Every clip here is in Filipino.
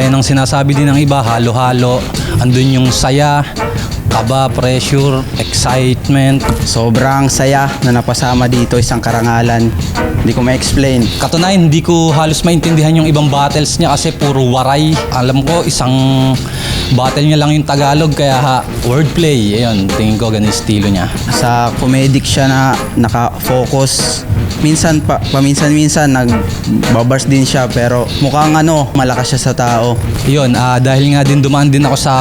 gaya ng sinasabi din ng iba, halo-halo. Andun yung saya, kaba, pressure, excitement. Sobrang saya na napasama dito, isang karangalan. Hindi ko ma-explain. Katunayan, hindi ko halos maintindihan yung ibang battles niya kasi puro waray. Alam ko, isang battle niya lang yung Tagalog, kaya wordplay. Ayun, tingin ko ganun yung estilo niya. Sa comedic siya na naka-focus. Minsan, paminsan-minsan, nagbabars din siya pero mukhang malakas siya sa tao. Yun, dahil nga din dumaan din ako sa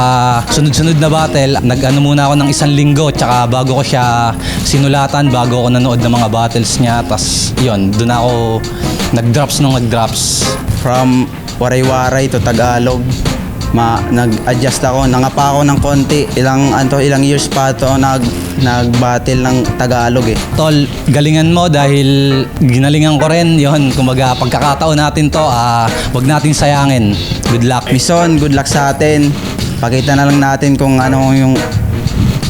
sunod-sunod na battle, nag-ano muna ako ng 1 linggo, tsaka bago ko siya sinulatan, bago ako nanood ng mga battles niya, tas yun, doon ako nag-drops. From waray-waray to Tagalog, nag-adjust ako, nangapa ako ng konti. Ilang years pa to nag-battle ng Tagalog eh. Tol, galingan mo dahil ginalingan ko rin, yun, kumbaga pagkakataon natin to, wag nating sayangin. Good luck. Mison, good luck sa atin. Pakita na lang natin kung ano yung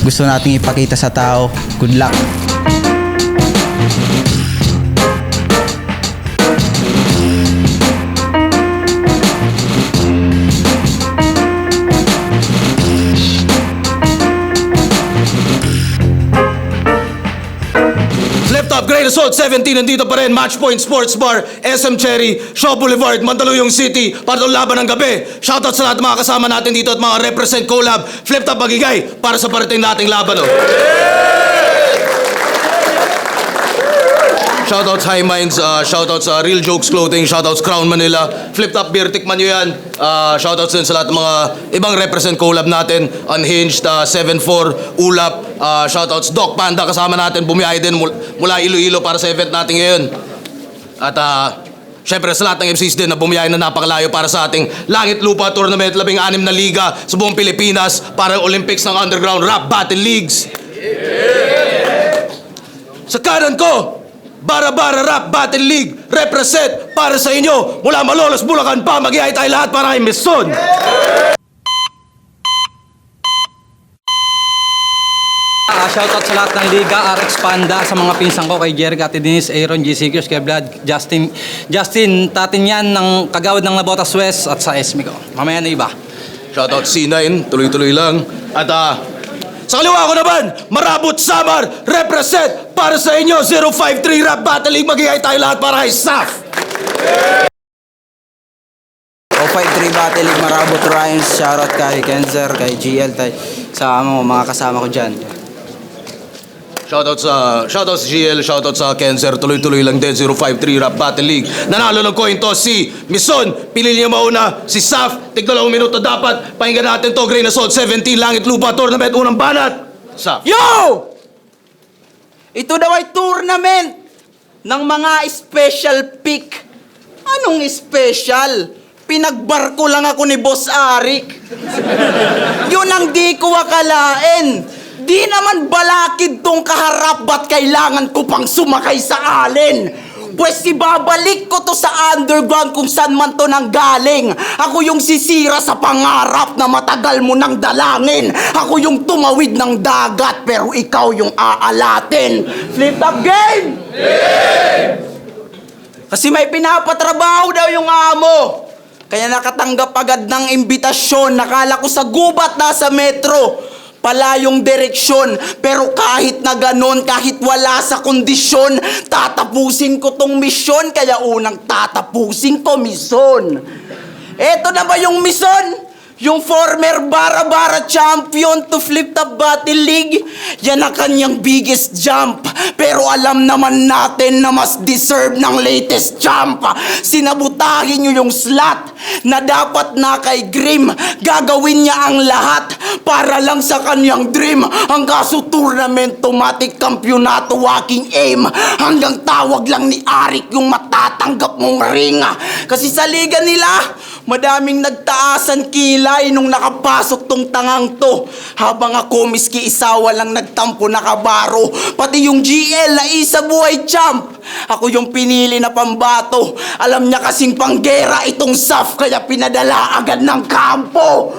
gusto nating ipakita sa tao. Good luck. Flip Top Great Assault 17, nandito pa rin, Match Point Sports Bar, SM Cherry, Shaw Boulevard, Mandaluyong City, para itong laban ng gabi. Shoutout sa lahat ng mga kasama natin dito at mga represent collab. Flip Top magigay para sa parating nating laban. Shoutouts High Minds, shoutouts Real Jokes Clothing, shoutouts Crown Manila, Flip Top Beer, tikman nyo yan. Shoutouts din sa lahat ng mga ibang represent collab natin, Unhinged, 7-4, Ulap, shoutouts Doc Panda, kasama natin, bumiyahe din mula Iloilo para sa event natin ngayon. At syempre sa lahat ng MCs din na bumiyahe na napakalayo para sa ating Langit Lupa Tournament, 16 na liga sa buong Pilipinas para Olympics ng Underground Rap Battle Leagues. Sa kanan ko, Bara Bara Rap Battle League, represent para sa inyo mula Malolos, Bulacan pa, mag-ihay tayo lahat para kay Mison. Shoutout sa lahat ng Liga, RX Panda, sa mga pinsang ko, kay Jerry, Ate Denise, Aaron, GC Kios, kay Vlad, Justin, tatin yan ng Kagawad ng Nabotas West at sa Esme ko. Mamaya na iba. Shoutout C9, tuloy-tuloy lang. At sa kaliwa ko naman, Marabot Samar, represent para sa inyo, 053 Rap Battle League, mag-ihay tayo lahat para kay Saf. 053 Battle League, Marabot Rhymes, shoutout kay Kenzer, kay GL, sa mga kasama ko dyan. Shoutouts GL, shoutouts sa Kenzer, tuloy-tuloy lang din, 053 Rap Battle League. Nanalo ng coin to si Mison, pili niya mauna, si Saf, tig 2 minuto dapat, pakinggan natin to, Great Assault 17, Langit Lupa Tournament, unang banat. Saf. Yo! Ito daw ay tournament ng mga special pick. Anong special? Pinagbarko lang ako ni Boss Arik. Yun ang di ko akalain. Di naman balakid tong kaharap, ba't kailangan ko pang sumakay sa alin? Pwes ibabalik ko to sa underground kung saan man to nanggaling. Ako yung sisira sa pangarap na matagal mo nang dalangin. Ako yung tumawid ng dagat pero ikaw yung aalatin. Flip Top Game! Game! Kasi may pinapatrabaho daw yung amo. Kaya nakatanggap agad ng imbitasyon. Nakala ko sa gubat nasa metro. Palayong direksyon, pero kahit na ganon, kahit wala sa kondisyon, tatapusin ko tong misyon, kaya unang tatapusin ko misyon. Eto na ba yung misyon? Yung former Bara-Bara champion to Flip Top Battle League, yan ang kanyang biggest jump. Pero alam naman natin na mas deserve ng latest jump. Sinabutahin nyo yung slot na dapat na kay Grim. Gagawin niya ang lahat para lang sa kanyang dream. Ang kaso tournament, automatic kampyonato, walking aim. Hanggang tawag lang ni Arik yung matatanggap mong ring. Kasi sa liga nila, madaming nagtaasan kilay nung nakapasok tong tangang to. Habang ako miski isawa lang nagtampo nakabaro. Pati yung GL na isa buhay champ, ako yung pinili na pambato. Alam niya kasing panggera itong Saf, kaya pinadala agad ng kampo.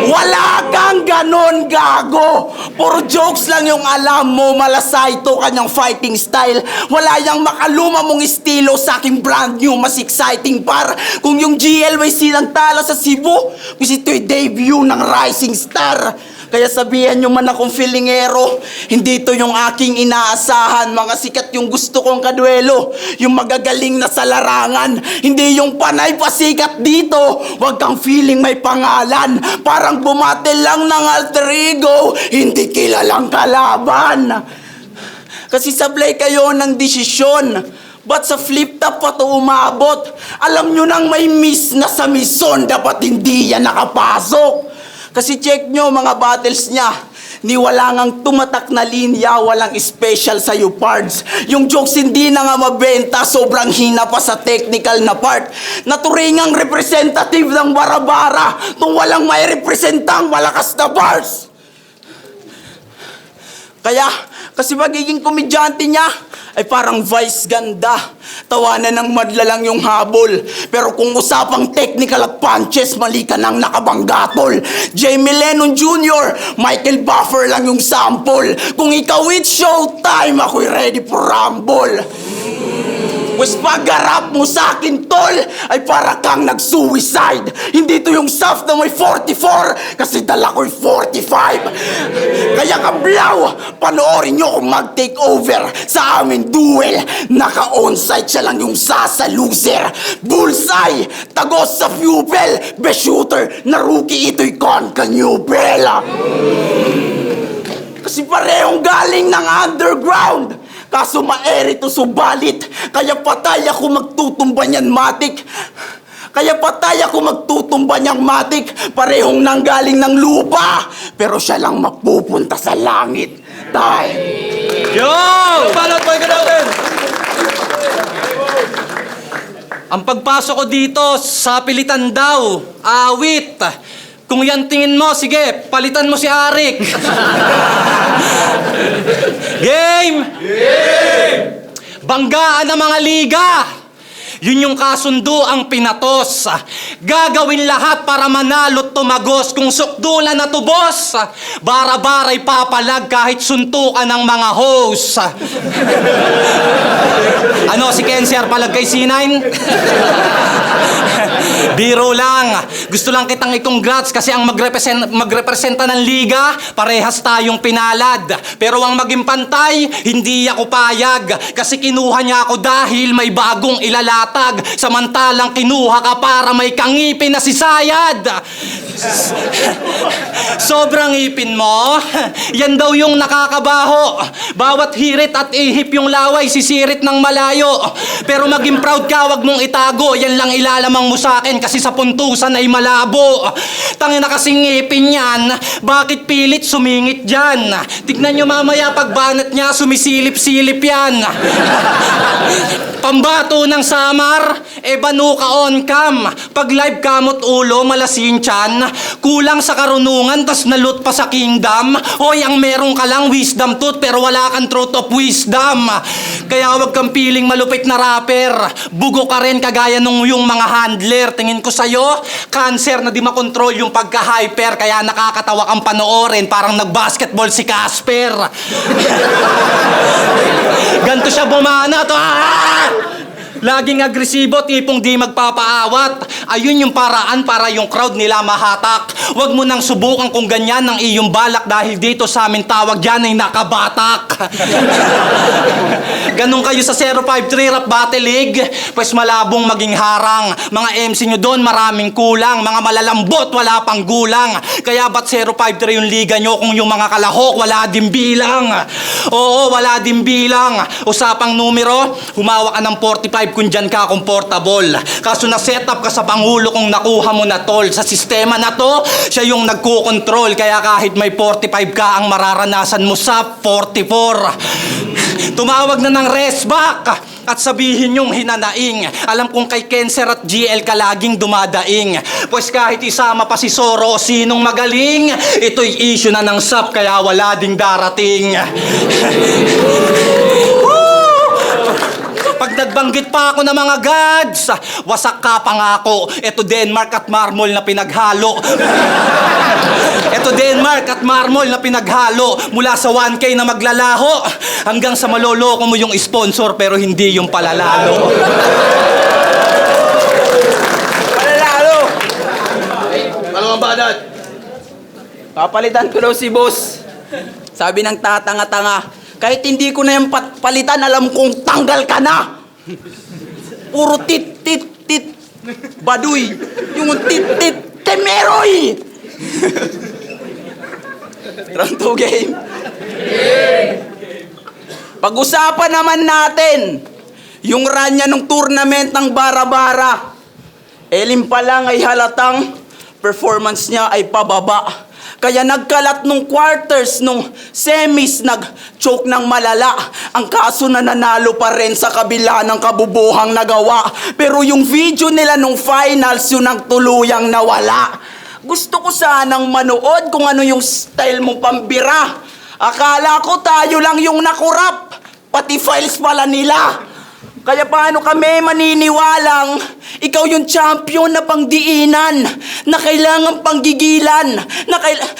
Wala kang ganon, gago! Puro jokes lang yung alam mo, malasay to kanyang fighting style. Wala yang makaluma mong estilo sa aking brand new, mas exciting par. Kung yung GLYC lang talo sa Cebu, kasi ito'y debut ng rising star. Kaya sabihan nyo man akong feelingero, hindi to yung aking inaasahan. Mga sikat yung gusto kong kaduelo, yung magagaling na sa larangan. Hindi yung panay pasikat dito, wag kang feeling may pangalan. Parang bumatil lang ng alter ego, hindi kilalang kalaban. Kasi sablay kayo ng desisyon, ba't sa flip top pa to umabot? Alam nyo nang may miss na sa mission, dapat hindi yan nakapasok. Kasi check nyo mga battles niya, ni wala ngang tumatak na linya, walang special sa'yo parts. Yung jokes hindi na nga mabenta, sobrang hina pa sa technical na part. Naturingang representative ng bara-bara, kung walang may representang malakas na bars. Kaya, kasi magiging komedyante niya, ay parang vice ganda. Tawanan ng madla lang yung habol. Pero kung usapang technical at punches, mali ka nang nakabanggatol. Jamie Lennon Jr., Michael Buffer lang yung sample. Kung ikaw it's showtime, ako'y ready for rumble. Pwes pag-harap mo sa akin, tol, ay para kang nag-suicide. Hindi to yung soft na may 44, kasi dala ko'y 45. Kaya kablaw, panoorin nyo kung mag-take over sa amin duel. Naka-onsite siya lang yung sasa loser. Bullseye, tagos sa pupil. Best shooter na rookie, ito'y Concanyubel. Kasi parehong galing ng underground. Kaso maeri to subalit, kaya patay ako magtutumba niyan matik. Kaya patay ako magtutumba niyang matik. Parehong nanggaling ng lupa, pero siya lang mapupunta sa langit. Tay! Yo! Balot boy ka natin! Ang pagpasok ko dito, sa pilitan daw, awit. Kung yan tingin mo, sige, palitan mo si Arik. Game! Game! Banggaan ng mga liga! Yun yung kasundo ang pinatos. Gagawin lahat para manalo't tumagos. Kung sukdulan na tubos, bara-baray papalag kahit suntukan ng mga host. Ano, si Kenser palag kay C9? Biro lang. Gusto lang kitang i-congrats kasi ang magrepresenta ng liga, parehas tayong pinalad. Pero ang maging pantay, hindi ako payag. Kasi kinuha niya ako dahil may bagong ilalatag. Samantalang kinuha ka para may kangipin na si Sayad. Sobrang ipin mo. Yan daw yung nakakabaho. Bawat hirit at ihip yung laway, sisirit ng malayo. Pero maging proud ka, wag mong itago. Yan lang ilalamang mo sa akin kasi sa puntusan ay malabo. Tangin na kasing ngipin yan, bakit pilit sumingit dyan? Tignan nyo mamaya pagbanat niya, sumisilip-silip yan. Pambato ng Samar, banuka on cam. Pag live kamot ulo, malasin tiyan. Kulang sa karunungan, tas nalut pa sa kingdom. Hoy, ang meron ka lang wisdom tooth, pero wala kang truth of wisdom. Kaya wag kang piling malupit na rapper. Bugo ka rin kagaya nung yung mga handler. Tingin ko sa'yo, cancer na di makontrol yung pagka-hyper. Kaya nakakatawa kang panoorin, parang nag-basketball si Casper. Ganto siya bumana to. Laging agresibo, tipong di magpapaawat. Ayun yung paraan para yung crowd nila mahatak. Huwag mo nang subukan kung ganyan ang iyong balak dahil dito sa amin tawag yan ay nakabatak. Ganun kayo sa 053 Rap Battle League, pues malabong maging harang. Mga MC nyo doon maraming kulang. Mga malalambot, wala pang gulang. Kaya ba't 053 yung liga nyo kung yung mga kalahok wala din bilang? Oo, wala din bilang. Usapang numero, humawa ka ng 45 kung dyan ka comfortable. Kaso na-set up ka sa Pangulo kung nakuha mo na tol. Sa sistema na to, siya yung nagko-control. Kaya kahit may 45 ka, ang mararanasan mo sa 44. Tumawag na ng resback at sabihin yung hinanaing. Alam kong kay Cancer at GL ka laging dumadaing. Pues kahit isama pa si Soro o sinong magaling, ito'y issue na ng SAP kaya wala ding darating. Pag Nagbanggit pa ako ng mga gods. Wasak ka pa nga ako. Ito Denmark at marmol na pinaghalo. Ito Denmark at marmol na pinaghalo. Mula sa 1K na maglalaho hanggang sa maloloko mo yung sponsor pero hindi yung palalalo. Palalalo! Ano ang banat? Papalitan ko daw si boss. Sabi ng tatanga-tanga, kahit hindi ko na yung palitan, alam kong tanggal ka na. Puro tit. Baduy. Yung tit. Temeroy! Round 2 game. Pag-usapan naman natin yung ranya ng tournament ng Bara-Bara. Elim pa lang ay halatang performance niya ay pababa. Kaya nagkalat nung quarters, nung semis, nag-choke ng malala. Ang kaso na nanalo pa rin sa kabila ng kabubuhang nagawa. Pero yung video nila nung finals, yun ang tuluyang nawala. Gusto ko sanang manood kung ano yung style mong pambira. Akala ko tayo lang yung nakurap. Pati files pala nila. Kaya paano kami maniniwalang ikaw yung champion na pangdiinan, na kailangang panggigilan,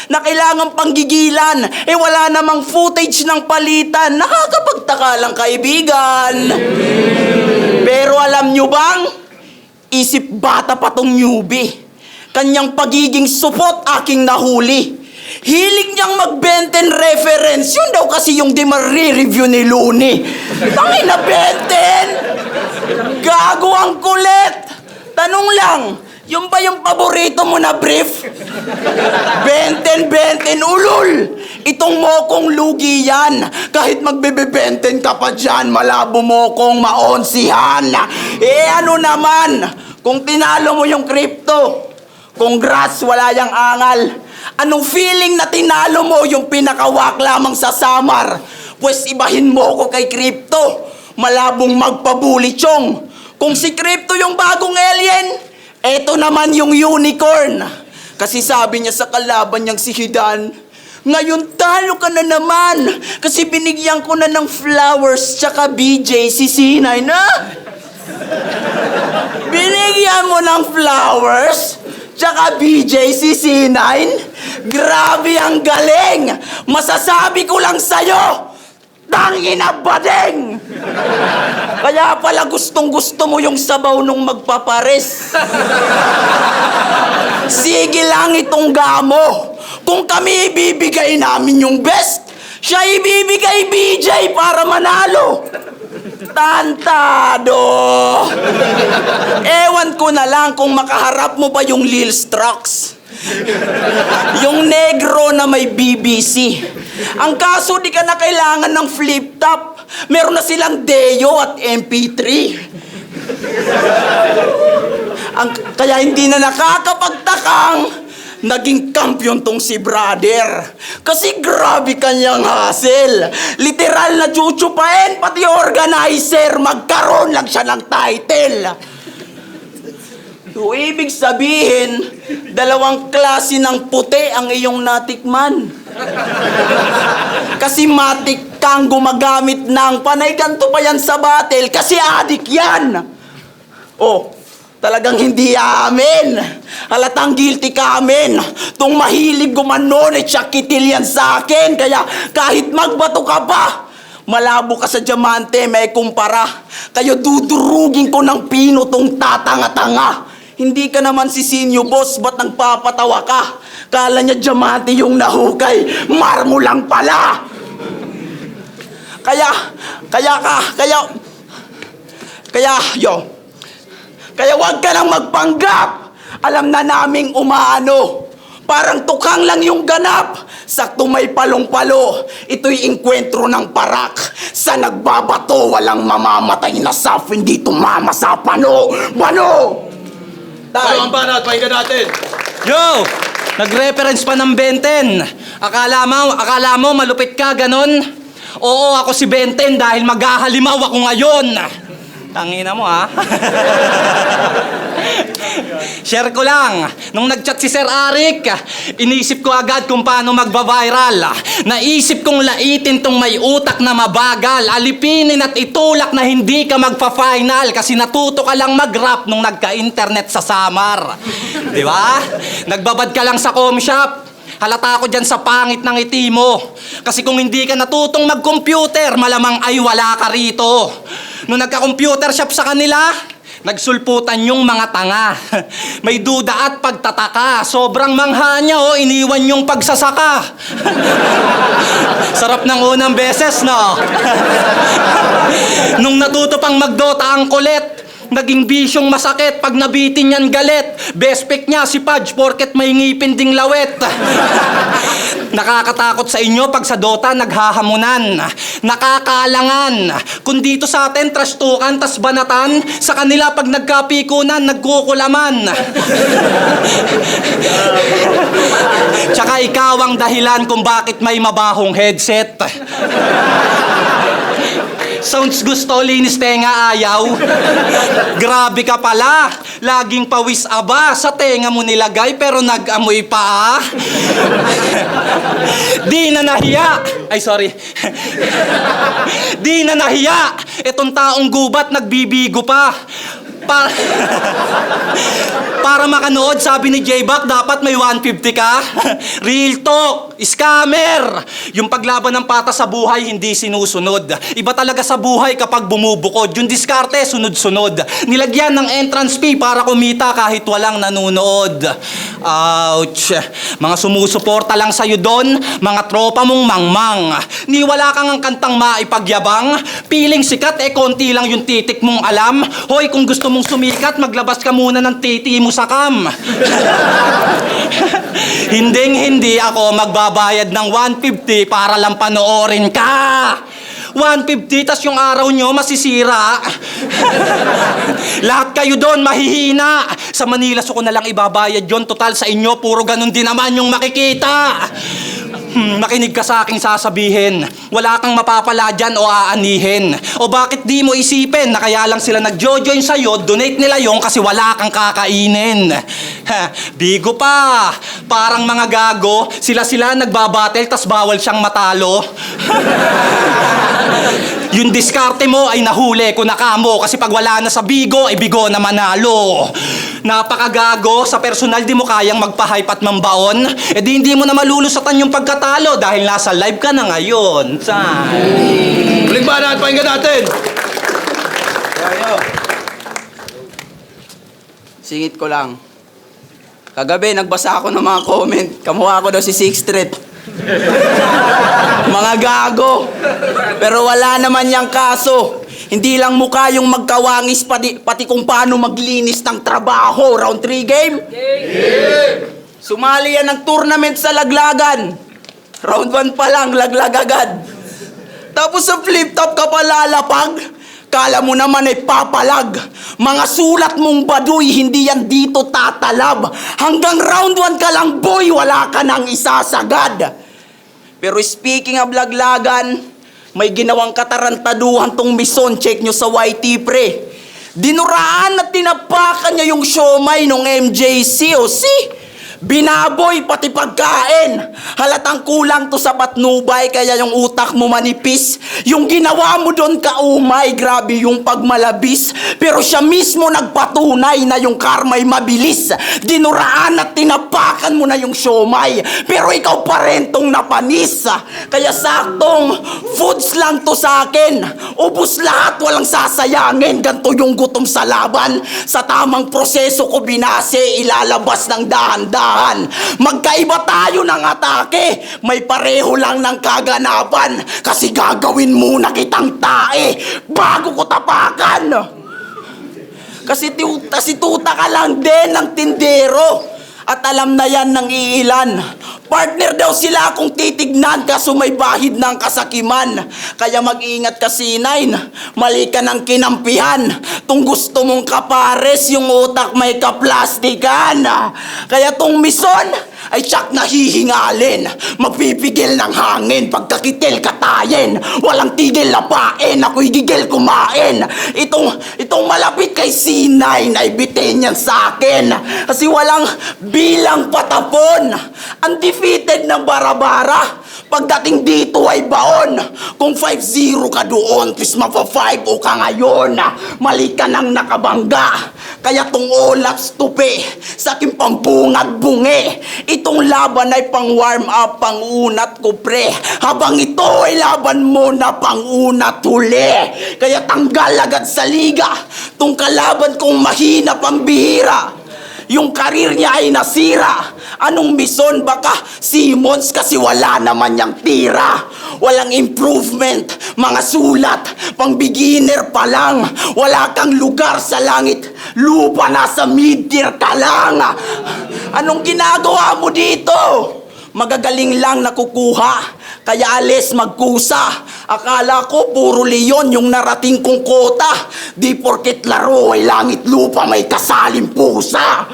na kailangang panggigilan, wala namang footage ng palitan. Nakakapagtaka lang, kaibigan. Pero alam nyo bang, isip bata pa tong newbie. Kanyang pagiging supot aking nahuli. Hilig niyang mag-Benten reference. Yun daw kasi yung di marireview ni Looney. Tangin na Benten! Gago ang kulit! Tanong lang, yung ba yung paborito mo na brief? Benten, ulol! Itong mokong lugi yan. Kahit magbebe-Benten ka pa dyan, malabo mokong maonsihan. Ano naman, kung tinalo mo yung crypto, congrats, wala yang angal. Anong feeling na tinalo mo yung pinakawak lamang sa Samar? Pues ibahin mo ko kay Crypto. Malabong magpabuli, Chong. Kung si Crypto yung bagong alien, eto naman yung unicorn. Kasi sabi niya sa kalaban niyang si Hidan, ngayon talo ka na naman kasi binigyan ko na ng flowers tsaka BJ si Sinay na. Binigyan mo ng flowers? Tsaka BJ si C9? Grabe ang galing! Masasabi ko lang sa'yo, tangina badeng! Kaya pala gustong-gusto mo yung sabaw nung magpapares. Sige lang itong gamo. Kung kami ibibigay namin yung best, siya ibibigay BJ para manalo. Tantado! Ewan ko na lang kung makaharap mo ba yung Lil Strux. Yung negro na may BBC. Ang kaso di ka na kailangan ng flip top. Meron na silang Deo at MP3. Kaya hindi na nakakapagtakang naging kampiyon tong si brother. Kasi grabe kanyang hassle. Literal na chuchupain, pati organizer, magkaroon lang siya ng title. So, ibig sabihin, dalawang klase ng puti ang iyong natikman. Kasi matik kang gumagamit ng panay ganito pa yan sa battle kasi adik yan. Oh, talagang hindi amin. Halatang guilty ka amin. Tung mahilig gumanon tsakitil yan sa akin. Kaya kahit magbato ka pa, malabo ka sa diamante, may kumpara. Kayo dudurugin ko ng pino tong tatanga-tanga. Hindi ka naman si Sinyo Boss, ba't nagpapatawa ka? Kala niya diamante yung nahukay, marmo lang pala. Kaya wag ka nang magpanggap. Alam na naming umaano. Parang tukang lang yung ganap. Sakto may palong-palo. Ito'y inkwentro ng parak. Sa nagbabato, walang mamamatay na saf. Hindi tumama sa pano. Bano! Ano ang banat? Pakinggan natin. Yo! Nag-reference pa ng Benten. Akala mo malupit ka, ganon? Oo, ako si Benten dahil maghahalimaw ako ngayon. Tangina mo, ha? Share ko lang, nung nag-chat si Sir Arik, inisip ko agad kung paano magba-viral. Naisip kong laitin tong may utak na mabagal, alipinin at itulak na hindi ka magpa-final kasi natuto ka lang mag-rap nung nagka-internet sa Samar. Di ba? Nagbabad ka lang sa com shop. Halata ko dyan sa pangit ng ngiti mo. Kasi kung hindi ka natutong mag-computer, malamang ay wala ka rito. Nung nagka-computer shop sa kanila, nagsulputan yung mga tanga. May duda at pagtataka. Sobrang mangha niya, oh, iniwan yung pagsasaka. Sarap ng unang beses, no? Nung natuto pang magdota ang kulit, naging bisyong masakit pag nabitin niyan galit. Best pick niya si Pudge porket may ngipin ding lawet. Nakakatakot sa inyo pag sa Dota naghahamunan. Nakakaalangan. Kung dito sa atin trastukan tas banatan, sa kanila pag nagkapikunan nagkukulaman. Tsaka ikaw ang dahilan kung bakit may mabahong headset. Sounds gusto, linis tenga ayaw. Grabe ka pala. Laging pawis aba. Sa tenga mo nilagay pero nag-amoy pa. Di na nahiya. Ay, sorry. Di na nahiya. Itong taong gubat nagbibigo pa. Para makanood, sabi ni J-Back, dapat may 150 ka. Real talk, scammer. Yung paglaban ng pata sa buhay, hindi sinusunod. Iba talaga sa buhay kapag bumubukod. Yung diskarte, sunod-sunod. Nilagyan ng entrance fee para kumita kahit walang nanonood. Ouch. Mga sumusuporta lang sa'yo doon, mga tropa mong mangmang. Ni wala kang ang kantang maipagyabang. Piling sikat, konti lang yung titik mong alam. Hoy, kung gusto mong sumikat, maglabas ka muna ng titi mo sa cam. Hinding-hindi ako magbabayad ng 150 para lang panoorin ka. 150, tas yung araw nyo masisira. Lahat kayo doon mahihina. Sa Manila, so ko na lang ibabayad yon. Total sa inyo, puro ganun din naman yung makikita. Makinig ka sa aking sasabihin. Wala kang mapapala dyan o aanihin. O bakit di mo isipin na kaya lang sila nag-join sa'yo, donate nila yung kasi wala kang kakainin. Bigo pa. Parang mga gago, sila nagbabattle tas bawal siyang matalo. Yung diskarte mo ay nahuli ko na kamo kasi pag wala na sa bigo, ay bigo na manalo. Napakagago, sa personal di mo kayang magpa-hype at mambaon. E di hindi mo na malulusatan yung pagkatalo dahil nasa live ka na ngayon. Balik ba natin, pakinggan natin. Singit ko lang. Kagabi, nagbasa ako ng mga comment. Kamukha ko daw si Sixth Street. Mga gago. Pero wala naman yang kaso. Hindi lang mukha yung magkawangis, pati kung paano maglinis ng trabaho. Round 3 game? Sumali yan ng tournament sa Laglagan. Round 1 pa lang, laglag agad. Tapos sa flip top ka pa lalapag. Kala mo naman ay papalag. Mga sulat mong baduy, hindi yan dito tatalab. Hanggang round 1 ka lang, boy, wala ka nang isasagad. Pero speaking of Laglagan, may ginawang katarantaduhan tong mison. Check nyo sa YT pre. Dinuraan at tinapakan niya yung siomay nung MJC. O si binaboy pati pagkain. Halatang kulang to sa patnubay, kaya yung utak mo manipis. Yung ginawa mo doon kaumay, grabe yung pagmalabis. Pero siya mismo nagpatunay na yung karma'y mabilis. Dinuraan at tinapakan mo na yung siomay, pero ikaw pa rin tong napanis. Kaya saktong foods lang to sa akin. Ubus lahat, walang sasayangin. Ganto yung gutom sa laban. Sa tamang proseso ko binase, ilalabas ng dahan-dahan. Magkaiba tayo ng atake. May pareho lang ng kaganapan. Kasi gagawin muna kitang tae bago ko tapakan. Kasi tuta ka lang din ng tindero. At alam na yan ng iilan. Partner daw sila kung titignan, kaso may bahid ng kasakiman. Kaya mag-ingat ka, C9. Mali ka ng kinampihan. Tung gusto mong kapares, yung utak may kaplastikan. Kaya tong mison, ay tsak nahihingalin. Magpipigil ng hangin, pagkakitil katayin. Walang tigil lapain, ako'y gigil kumain. Itong malapit kay C9 ay bitin yan sa akin. Kasi walang bilang patapon. Undefeated na bara-bara. Pagdating dito ay baon. Kung 5-0 ka doon, tis mapa-5 o ka ngayon. Mali ka nang nakabangga. Kaya tong olaps tupi, sa aking pambungad bungi. Itong laban ay pang warm up, pang unat ko pre. Habang ito ay laban mo na pang unat huli. Kaya tanggal agad sa liga. Tong kalaban kong mahina pambihira. Yung karir niya ay nasira. Anong mission baka Simmons kasi wala naman niyang tira. Walang improvement, mga sulat, pang beginner pa lang. Wala kang lugar sa langit, lupa nasa mid-tier ka lang. Anong ginagawa mo dito? Magagaling lang nakukuha. Kaya alis magkusa. Akala ko puro leon yung narating kong kota. Di porket laro ay langit lupa may kasaling pusa.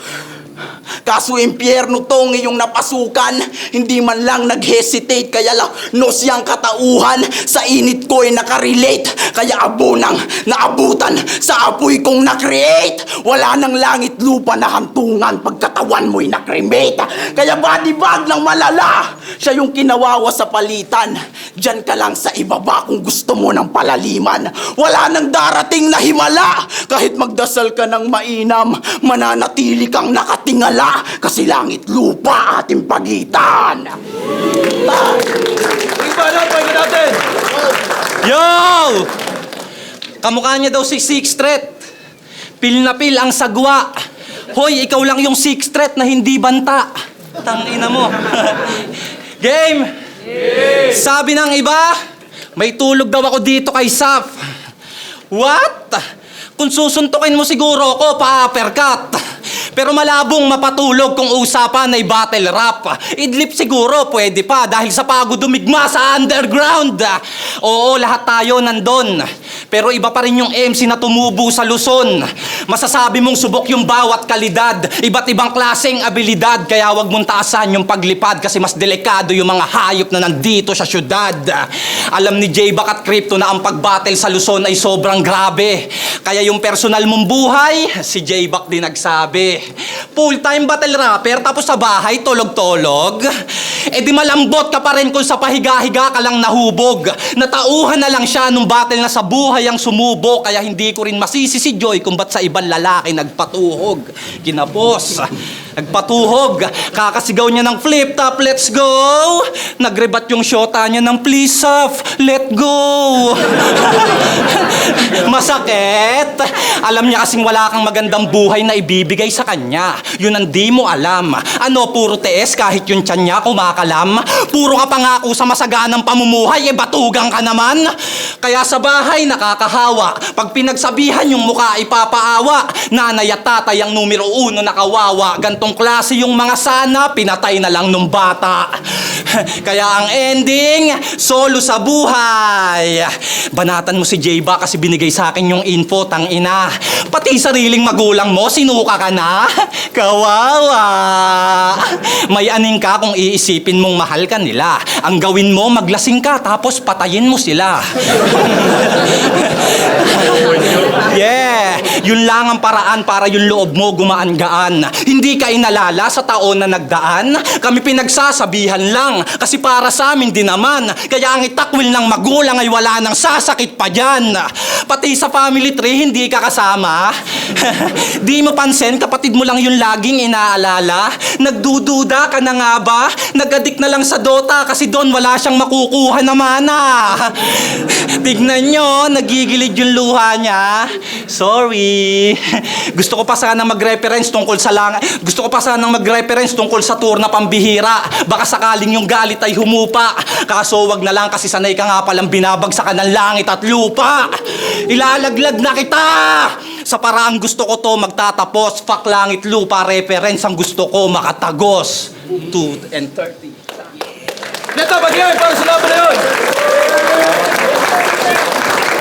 Kaso impyerno tong iyong napasukan. Hindi man lang nag-hesitate. Kaya lang no siyang katauhan. Sa init ko ay nakarelate. Kaya abo nang naabutan sa apoy kong na-create. Wala nang langit lupa na hantungan. Pagkatawan mo'y na-cremate. Kaya body bag ng malala. Siya yung kinawawa sa palitan. Diyan ka lang sa ibaba kung gusto mo ng palaliman. Wala nang darating na himala. Kahit magdasal ka ng mainam, mananatili kang nakatingala. Kasi langit lupa ating pagitan. Iba na, pwede natin. Yo! Kamukha niya daw si Sixth Threat. Pil na pil ang sagwa. Hoy, ikaw lang yung Sixth Threat na hindi banta. Tangina mo. Game! Sabi ng iba, may tulog daw ako dito kay Saf. What? Kung susuntukin mo siguro ako, pa-uppercut. Pero malabong mapatulog kung usapan ay battle rap. Idlip siguro pwede pa dahil sa pagod dumigma sa underground. Oo, lahat tayo nandun. Pero iba pa rin yung MC na tumubo sa Luzon. Masasabi mong subok yung bawat kalidad. Iba't ibang klaseng abilidad. Kaya wag mong taasan yung paglipad kasi mas delikado yung mga hayop na nandito sa syudad. Alam ni J-Back at Crypto na ang pagbattle sa Luzon ay sobrang grabe. Kaya yung personal mong buhay, si J-Back din nagsabi. Full-time battle rapper tapos sa bahay tulog-tulog? Eh di malambot ka pa rin kung sa pahiga-higa ka lang nahubog. Natauhan na lang siya nung battle na sa buhay ang sumubo. Kaya hindi ko rin masisi si Joy kung ba't sa ibang lalaki nagpatuhog. Kinapos, nagpatuhog. Kakasigaw niya ng flip top, let's go. Nagrebat yung syota niya ng please off, let go. Masakit. Alam niya kasing wala kang magandang buhay na ibibigay sa kanya. Yun ang di mo alam. Ano, puro TS kahit yung tiyan niya kumakalam? Puro ka pangako sa masaganang pamumuhay, batugang ka naman. Kaya sa bahay nakakahawa. Pag pinagsabihan yung mukha ipapaawa. Nanay at tatay ang numero 1 nakawawa. Gantong klase yung mga sana, pinatay na lang nung bata. Kaya ang ending, solo sa buhay. Banatan mo si J-Back kasi binigay sa akin yung info, tangina. Pati sariling magulang mo, sinuka ka na? Kawawa. May aning ka kung iisipin mong mahal ka nila. Ang gawin mo, maglasing ka tapos patayin mo sila. Yeah, yun lang ang paraan para yung loob mo gumaan-gaan. Hindi ka inalala sa taon na nagdaan. Kami pinagsasabihan lang kasi para sa amin din naman. Kaya ang itakwil ng magulang ay wala nang sasakit pa dyan. Pati sa family tree, hindi ka kasama. Di mo pansin, kapatid mo lang yung laging inaalala. Nagdududa ka na nga ba? Nag-addict na lang sa Dota kasi doon wala siyang makukuha na mana. Tignan nyo, nagigilid yung luha niya. Sorry. Gusto ko pa sana mag-reference tungkol sa Gusto ko pa sana mag-reference tungkol sa tour na pambihira. Baka sakaling yung galit ay humupa. Kaso wag na lang kasi sanay ka nga palang binabagsakan ng langit at lupa. Ilalaglag na kita! Sa paraang gusto ko to magtatapos. Fuck langit lupa reference ang gusto ko makatagos. 2 and 30. Neto, mag-iway para sa laban na yun!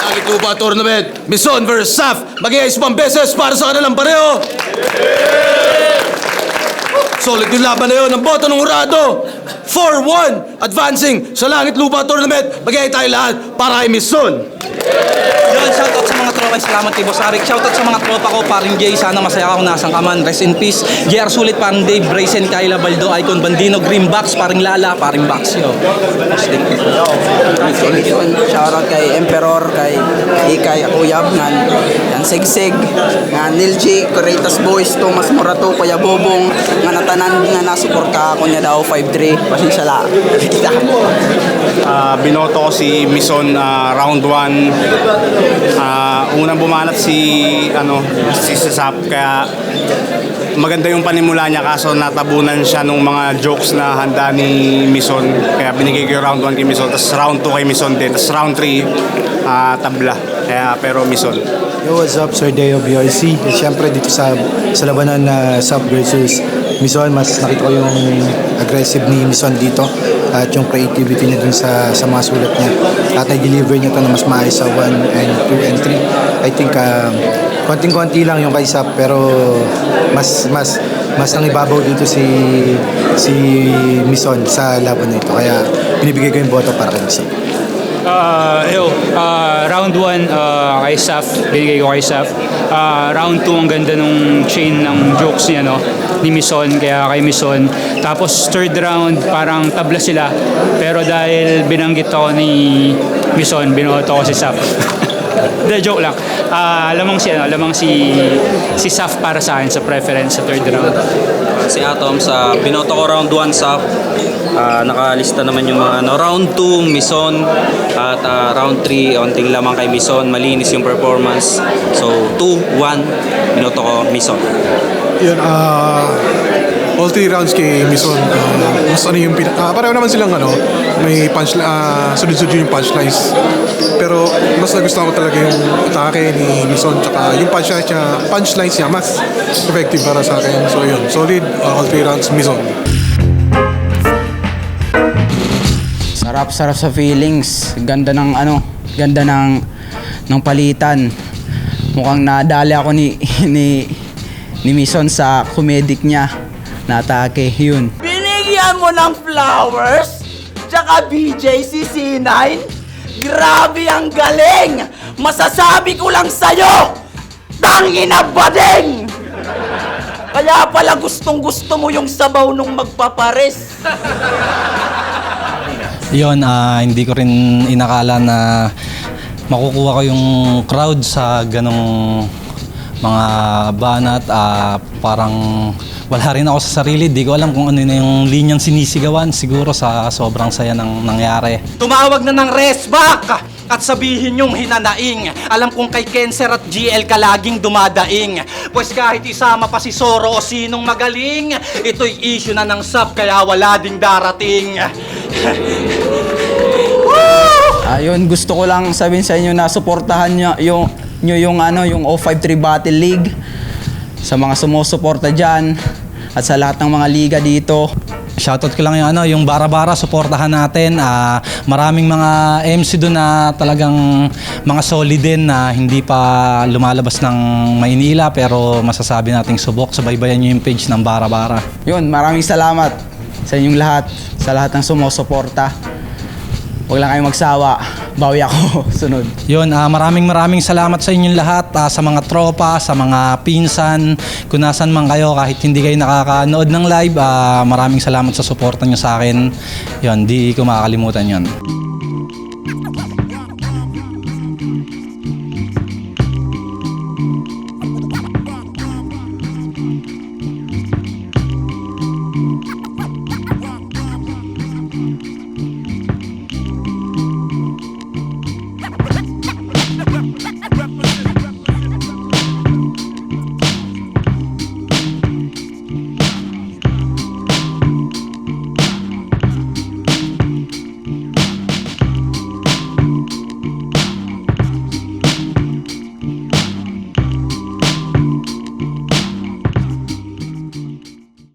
Langit Lupa Tournament, Bison vs. Saf, mag-iayos pang beses para sa kanilang pareho! Solid yung laban na yun. Ang boto ng Hurado. 4-1. Advancing sa Langit Lupa Tournament. Magayay tayo lahat para kay Miss Son. Yun, shoutout sa mga tropa. Salamat kay Boss Arik. Shoutout sa mga tropa ko. Paring Jay, sana masaya ka kung nasang ka man. Rest in peace. JR Sulit, paring Dave, Bryson, Kyla, Baldo, Icon, Bandino, Greenbox, paring Lala, paring Box. Yo. Shoutout kay Emperor, kay Ikay, Akuyab, ngan Sigsig, ngan Nilji, Corritas Boys, Thomas Morato, Kuya Bobong, nga natanan nga nasuporta ako niya daw 5-3. Pasensya la. Kita. Binoto ko si Mison round 1. Unang bumanat si Sasap, kaya maganda yung panimula niya, kaso natabunan siya nung mga jokes na handa ni Mison, kaya binigay ko yung round 1 kay Mison, tapos round 2 kay Mison din, tapos round 3 tabla, kaya pero Mison. Yo, what's up, Sir Deo BRC? At syempre dito sa labanan na Sub versus Mison, mas nakita ko yung aggressive ni Mison dito at yung creativity niya dun sa mga sulat niya. At na-deliver niya ito na mas maayos sa 1 and 2 and 3. I think konting-konti lang yung kay Sub, pero mas ang ibabaw dito si Mison sa laban na ito. Kaya binibigay ko yung boto para kay Mison. Round 1 kay Saf, binigay ko kay Saf. Round 2 ang ganda nung chain ng jokes niya, no, ni Mison, kaya kay Mison. Tapos third round parang tabla sila, pero dahil binanggit ako ni Mison, binoto ko si Saf. De, joke lang. Lamang si Saf para sa akin sa preference sa third round. Si Atom sa binoto ko round 1 sa nakalista naman yung mga round 2 Mison at round 3 onting lamang kay Mison, malinis yung performance. So 2-1 binoto ko Mison. Yun, all 3 rounds kay Mison, mas yung pareho naman silang may sunod-sunod yung punchlines, pero mas nagustuhan ko talaga yung atake ni Mison, tsaka yung punchlines niya mas effective para sa akin. So yun, solid, all 3 rounds Mison. Sarap sa feelings. Ganda ng palitan. Mukhang nadali ako ni Mison sa comedic niya na atake. Yun. Binigyan mo ng flowers, tsaka BJ si C9. Grabe ang galing! Masasabi ko lang sa'yo, tangina bading! Kaya pala gustong-gusto mo yung sabaw nung magpapares. Yun, hindi ko rin inakala na makukuha ko yung crowd sa ganong mga banat. Parang wala rin ako sa sarili. Di ko alam kung ano na yung linyang sinisigawan. Siguro sa sobrang saya ng nangyari. Tumawag na ng resback at sabihin yung hinanaing. Alam kong kay Cancer at GL ka laging dumadaing. Pues kahit isama pa si Soro o sinong magaling, ito'y issue na ng SAP kaya wala ding darating. Ayun, gusto ko lang sabihin sa inyo na suportahan nyo yung 053 Battle League, sa mga sumusuporta dyan at sa lahat ng mga liga dito. Shoutout ko lang yung Bara-Bara, suportahan natin. Maraming mga MC doon na talagang mga solid din na hindi pa lumalabas ng Maynila, pero masasabi nating subok. Subaybayan nyo yung page ng Bara-Bara. Yun, maraming salamat sa inyong lahat, sa lahat ng sumusuporta. Huwag lang kayong magsawa. Bawi ako sunod. Yun, maraming salamat sa inyong lahat, sa mga tropa, sa mga pinsan, kung nasan man kayo, kahit hindi kayo nakakanood ng live, maraming salamat sa suporta nyo sa akin. Yun, di ko makakalimutan yun.